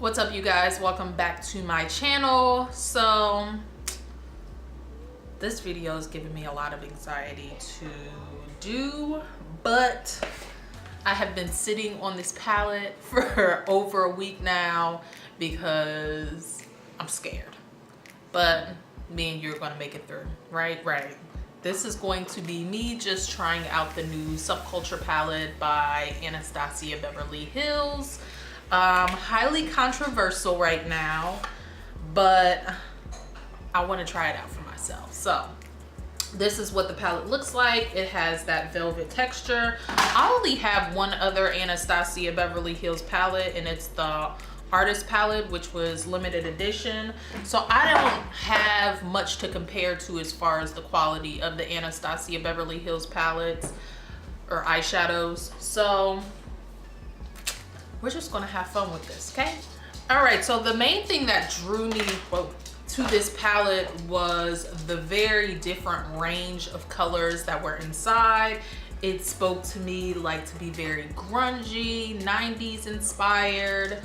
What's up, you guys? Welcome back to my channel. So this video is giving me a lot of anxiety to do, but I have been sitting on this palette for over a week now because I'm scared. But me and you're gonna make it through, right? This is going to be me just trying out the new Subculture palette by Anastasia Beverly Hills. Highly controversial right now, but I want to try it out for myself. So this is what the palette looks like. It has that velvet texture. I only have one other Anastasia Beverly Hills palette, and it's the artist palette, which was limited edition. So I don't have much to compare to as far as the quality of the Anastasia Beverly Hills palettes or eyeshadows. So we're just gonna have fun with this, okay? All right, so the main thing that drew me to this palette was the very different range of colors that were inside. It spoke to me like to be very grungy, 90s inspired,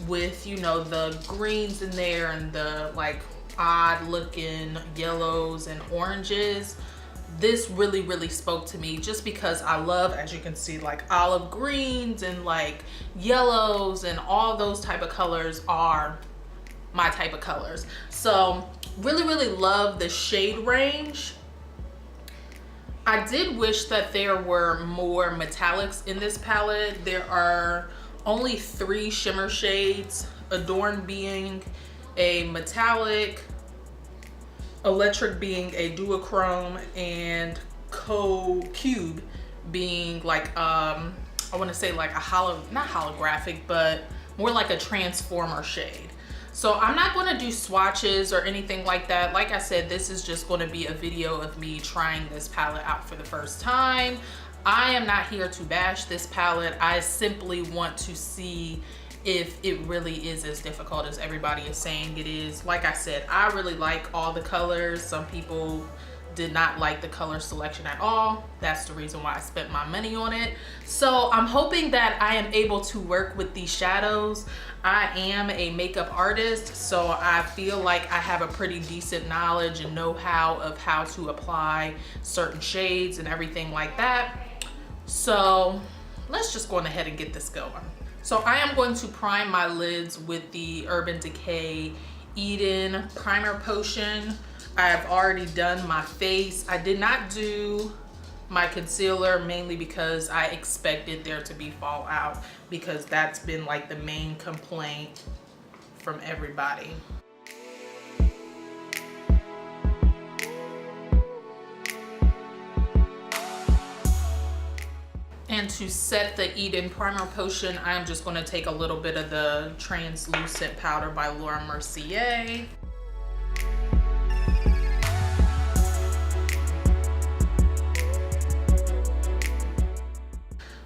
with, you know, the greens in there and the like odd looking yellows and oranges. This really spoke to me just because I love, as you can see, like olive greens and like yellows, and all those type of colors are my type of colors. So really love the shade range. I did wish that there were more metallics in this palette. There are only 3 shimmer shades, Adorn being a metallic, Electric being a duochrome, and Cube being like I want to say like a not holographic, but more like a transformer shade. So I'm not going to do swatches or anything like that. Like I said, this is just going to be a video of me trying this palette out for the first time. I am not here to bash this palette. I simply want to see if it really is as difficult as everybody is saying it is. Like I said, I really like all the colors. Some people did not like the color selection at all. That's the reason why I spent my money on it. So I'm hoping that I am able to work with these shadows. I am a makeup artist, so I feel like I have a pretty decent knowledge and know-how of how to apply certain shades and everything like that. So let's just go on ahead and get this going. So I am going to prime my lids with the Urban Decay Eden Primer Potion. I have already done my face. I did not do my concealer, mainly because I expected there to be fallout, because that's been like the main complaint from everybody. And to set the Eden Primer Potion, I am just going to take a little bit of the Translucent Powder by Laura Mercier.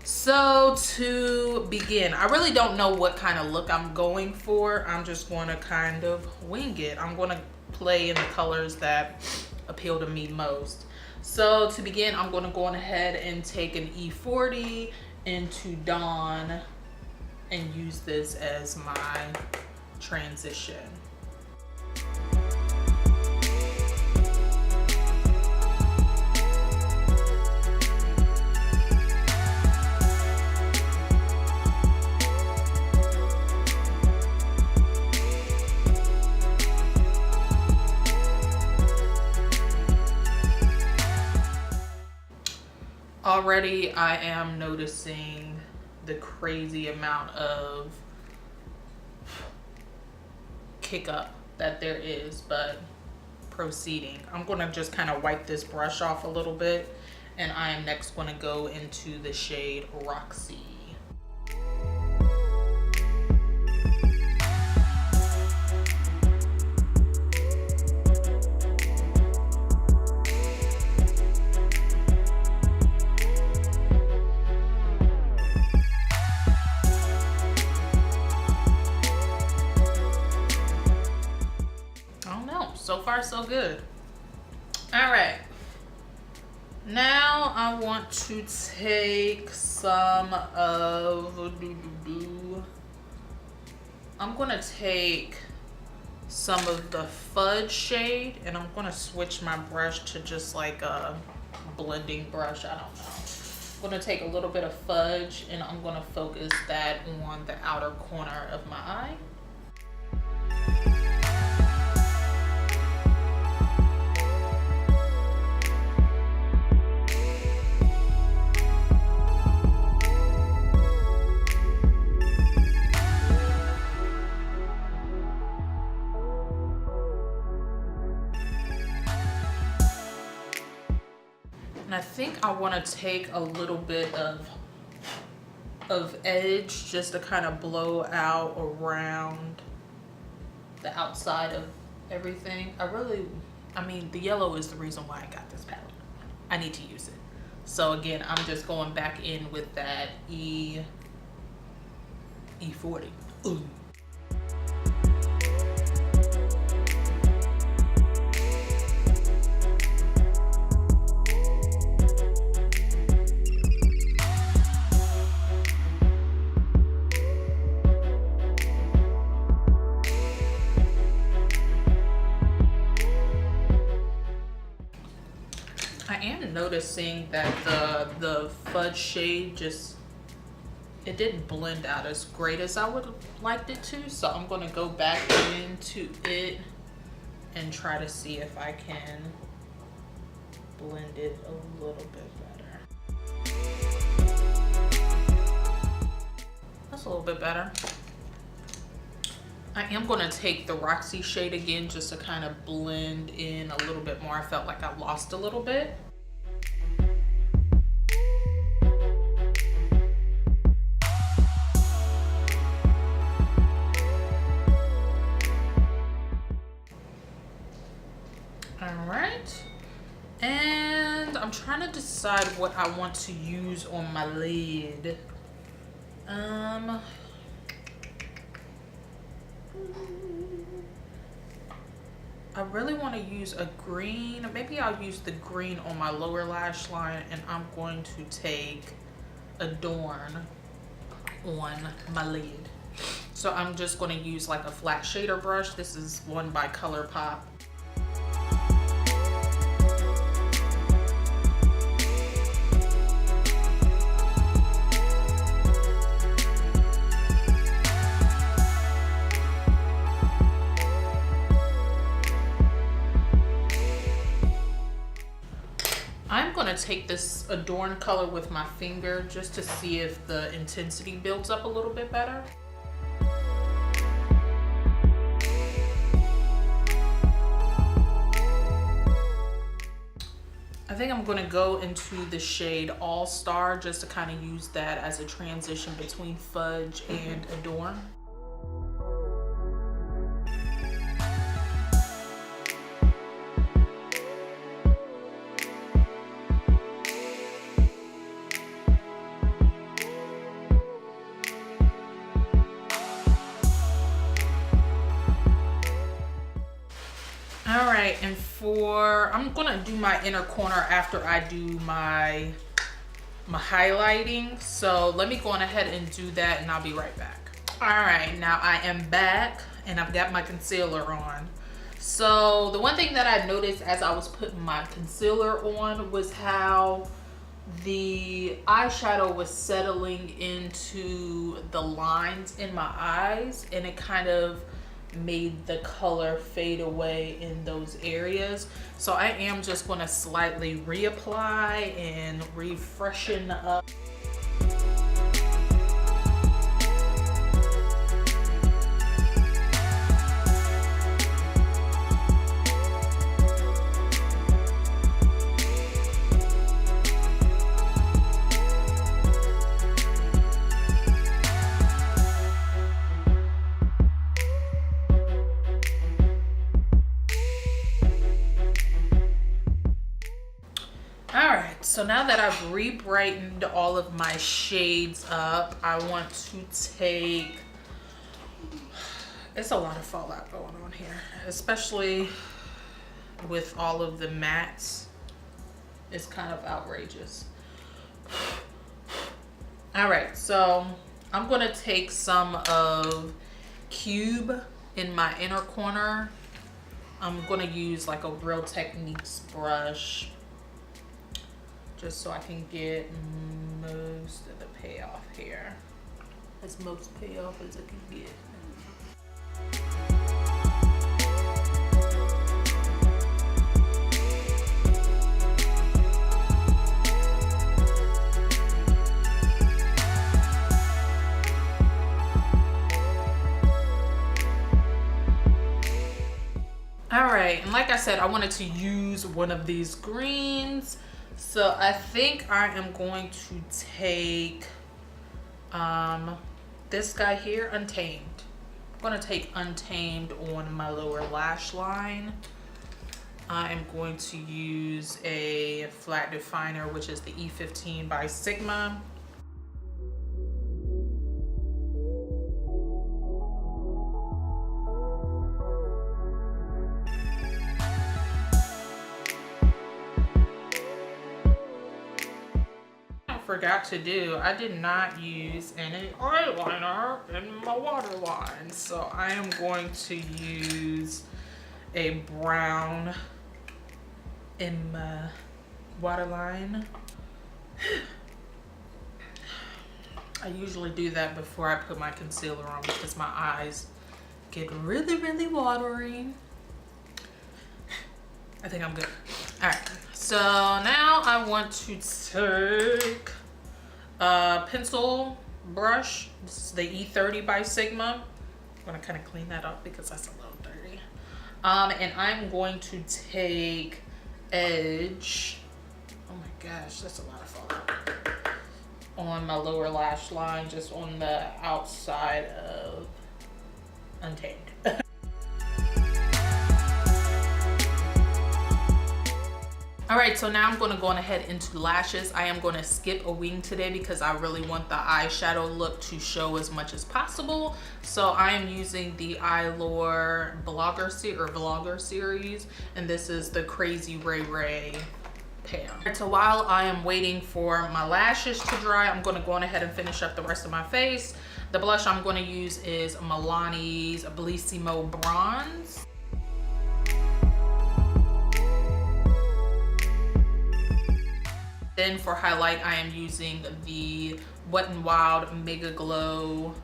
So to begin, I really don't know what kind of look I'm going for. I'm just going to kind of wing it. I'm going to play in the colors that appeal to me most. So to begin, I'm going to go on ahead and take an E40 into Dawn and use this as my transition. Already I am noticing the crazy amount of kick up that there is, but proceeding. I'm going to just kind of wipe this brush off a little bit, and I am next going to go into the shade Roxy. So far so good. All right, now I want to take some of I'm gonna take some of the fudge shade and I'm gonna switch my brush to just like a blending brush. I don't know. I'm gonna take a little bit of fudge and I'm gonna focus that on the outer corner of my eye. And I think I want to take a little bit of edge just to kind of blow out around the outside of everything. I mean, the yellow is the reason why I got this palette. I need to use it. So again, I'm just going back in with that E40. Ooh. I am noticing that the fudge shade it didn't blend out as great as I would have liked it to. So I'm gonna go back into it and try to see if I can blend it a little bit better. That's a little bit better. I am gonna take the Roxy shade again just to kind of blend in a little bit more. I felt like I lost a little bit. All right, and I'm trying to decide what I want to use on my lid. I really want to use a green. Maybe I'll use the green on my lower lash line, and I'm going to take Adorn on my lid. So I'm just going to use like a flat shader brush. This is one by ColourPop. I'm going to take this Adorn color with my finger just to see if the intensity builds up a little bit better. I think I'm going to go into the shade All Star just to kind of use that as a transition between Fudge and Adorn. All right, and I'm gonna do my inner corner after I do my highlighting. So let me go on ahead and do that and I'll be right back. All right, now I am back and I've got my concealer on. So the one thing that I noticed as I was putting my concealer on was how the eyeshadow was settling into the lines in my eyes, and it kind of made the color fade away in those areas. So I am just going to slightly reapply and refreshen up. So now that I've re-brightened all of my shades up, I want to take, it's a lot of fallout going on here, especially with all of the mattes. It's kind of outrageous. All right, so I'm gonna take some of cube in my inner corner. I'm gonna use like a Real Techniques brush just so I can get most of the payoff here. As most payoff as I can get. All right, and like I said, I wanted to use one of these greens. So I think I am going to take this guy here, Untamed. I'm gonna take Untamed on my lower lash line. I am going to use a flat definer, which is the E15 by Sigma. Forgot to do, I did not use any eyeliner in my waterline, so I am going to use a brown in my waterline. I usually do that before I put my concealer on because my eyes get really watery. I think I'm good. All right, so now I want to take a pencil brush. This is the E30 by Sigma. I'm gonna kind of clean that up because that's a little dirty. And I'm going to take Edge. Oh my gosh, that's a lot of fallout. On my lower lash line, just on the outside of Untamed. All right, so now I'm gonna go on ahead into lashes. I am gonna skip a wing today because I really want the eyeshadow look to show as much as possible. So I am using the Eyelure Vlogger series, and this is the Crazy Ray Ray pair. So while I am waiting for my lashes to dry, I'm gonna go on ahead and finish up the rest of my face. The blush I'm gonna use is Milani's Bellissimo Bronze. Then for highlight, I am using the Wet n Wild Mega Glow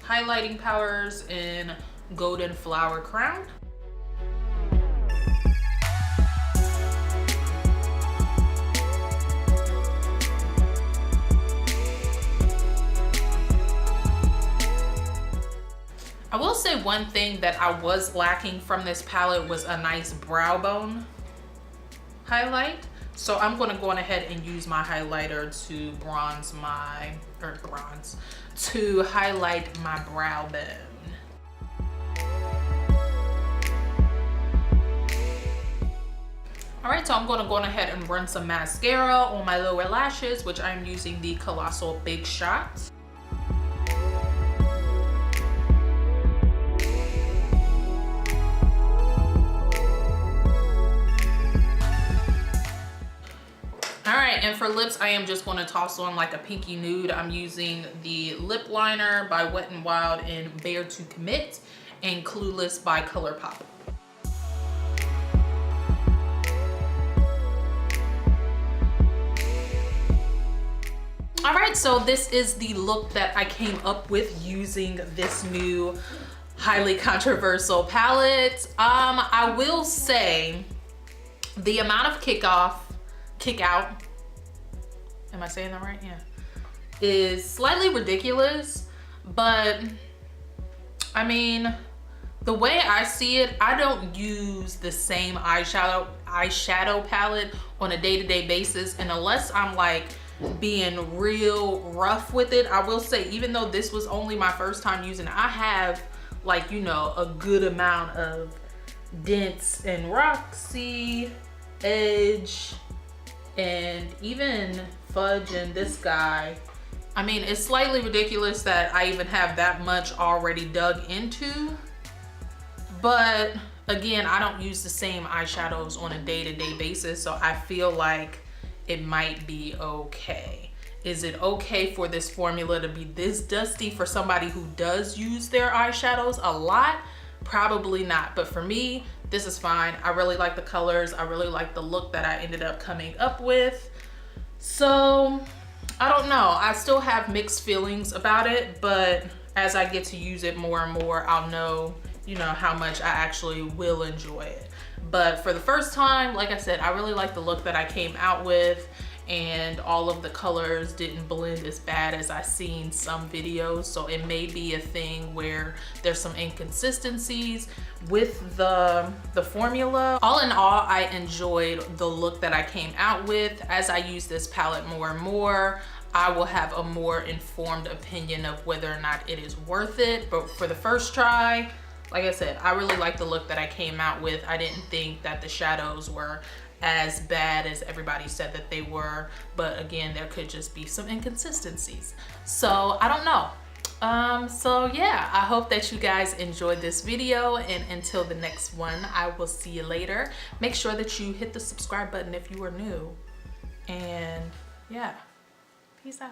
highlighting powders in Golden Flower Crown. I will say one thing that I was lacking from this palette was a nice brow bone highlight. So I'm gonna go on ahead and use my highlighter to to highlight my brow bone. All right, so I'm gonna go on ahead and run some mascara on my lower lashes, which I'm using the Colossal Big Shot. All right, and for lips, I am just gonna toss on like a pinky nude. I'm using the lip liner by Wet n Wild in Bare to Commit and Clueless by ColourPop. All right, so this is the look that I came up with using this new highly controversial palette. I will say the amount of kick out, am I saying that right? Yeah, is slightly ridiculous, but I mean, the way I see it, I don't use the same eyeshadow palette on a day-to-day basis, and unless I'm like being real rough with it. I will say, even though this was only my first time using it, I have like, you know, a good amount of dents in Roxy, Edge, and even Fudge and this guy. I mean, it's slightly ridiculous that I even have that much already dug into, but again, I don't use the same eyeshadows on a day-to-day basis, so I feel like it might be okay. Is it okay for this formula to be this dusty for somebody who does use their eyeshadows a lot? Probably not, but for me, this is fine. I really like the colors. I really like the look that I ended up coming up with. So I don't know. I still have mixed feelings about it, but as I get to use it more and more, I'll know, you know, how much I actually will enjoy it. But for the first time, like I said, I really like the look that I came out with, and all of the colors didn't blend as bad as I've seen some videos. So it may be a thing where there's some inconsistencies with the formula. All in all, I enjoyed the look that I came out with. As I use this palette more and more, I will have a more informed opinion of whether or not it is worth it. But for the first try, like I said, I really like the look that I came out with. I didn't think that the shadows were as bad as everybody said that they were, but again, there could just be some inconsistencies. So I don't know. So yeah, I hope that you guys enjoyed this video, and until the next one, I will see you later. Make sure that you hit the subscribe button if you are new, and yeah, peace out.